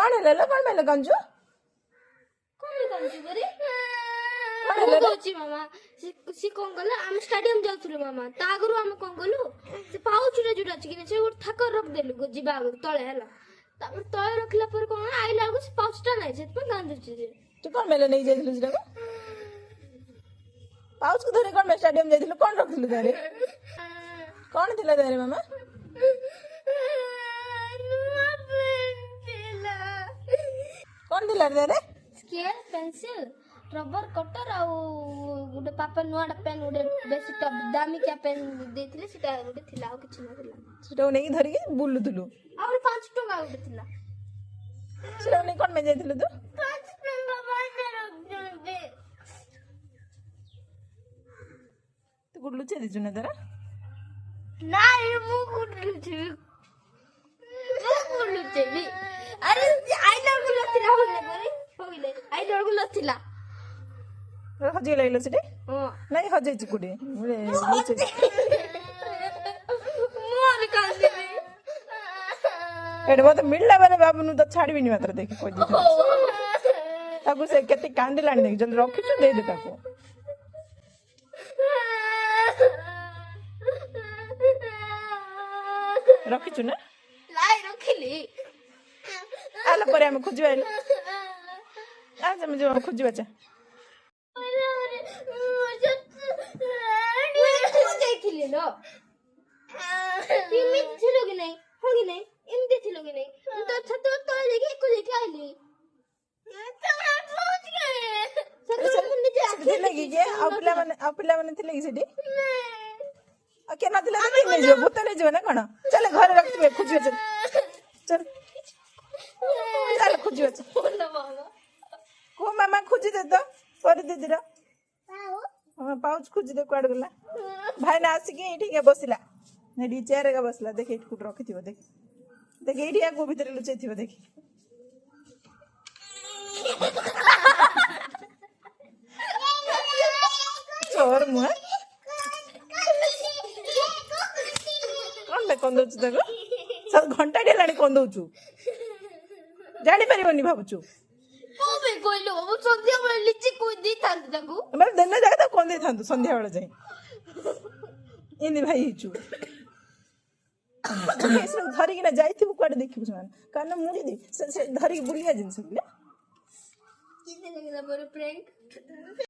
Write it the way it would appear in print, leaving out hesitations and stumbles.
कौन है लो कौन मेले कंजू बरे कहूची मामा सी कौन गला हम स्टेडियम जाउथुलु मामा ता आगरु हम कौन गलु से पाउचुरा जुडा अछि कि से थाक रख देलु जिबा तळे हला तापर तळे रखला पर कोन आइला को से पाउचटा नै से पर गांधु छी तू कौन मेले नहीं जाइलु जिरा पाउच को धरे कौन मैं स्टेडियम जाइलु कौन रखलु धरे कौन थिला धरे मामा कौन थिला धरे स्केल पेंसिल रबर कटर आ गुडे पापा नुआडा पेन गुडे बेसी दामी क्या पेन देथिले सेटा गुडे थिला आ किछ न थिला सेटा नहीं धरि के बुलुथुलु आ 5 टका गुडे थिला सेटा नहीं कौन में जाइलु तू 5 टका बाने रख दे तू गुडलु छे दिजु ना तरा नाही मु गुडलु छे भी अरे आई लव गुलो थिला होले बरे होइले आई लव गुलो थिला हजे लैलो सेटे हां नहीं हजे चिकुडे मुरे मोर कांदी एडे मत मिलला बने बाबू नु तो छाड़बी नि मात्र देखि कोइ दिता ताकू से केते कांदी लानी देख जल्दी रखि छु दे दे ताकू रखि छु ना लाई रखिली आला परे हम खोजबे आज हम जो खोजबे छ ଯାଇଥିଲି लो इमित थिलो कि नहीं होगी नहीं इमते थिलो कि नहीं तो छत तो लेके को लेके आइली लगी के अपिला माने थिले कि सेठी आ के ना थिले कि नहीं जो भूत नहीं जो ना कोन चल घर रखबे खोजबे चल चल चल खोजबे को मामा खोजी दे तो पर दीदी रा हां पाउच खोजी दे क्वाड गला भाई ना आसी के एठी के बसला नेडी चेयर का बसला देख एठी कुट रखिथिबो देख देख एठी आ को भीतर लुचैथिबो देख चोर मुआ कौन दौचु देखो सब घंटा डेलाणी कौन दौचु जानी परिबनी भाबुचु ओबे कोइलो ओ संध्या बेले लिची कोइ दी थांत ताकू मतलब दिन जागा कौन दे थांतु संध्या बेले जाई इनी भाई हिचु केसर धरि कि ना जाइथिबु कोड देखिबु मान कान मुड़ी दे से धरि बुलिया जिंस किने लगला पर प्रैंक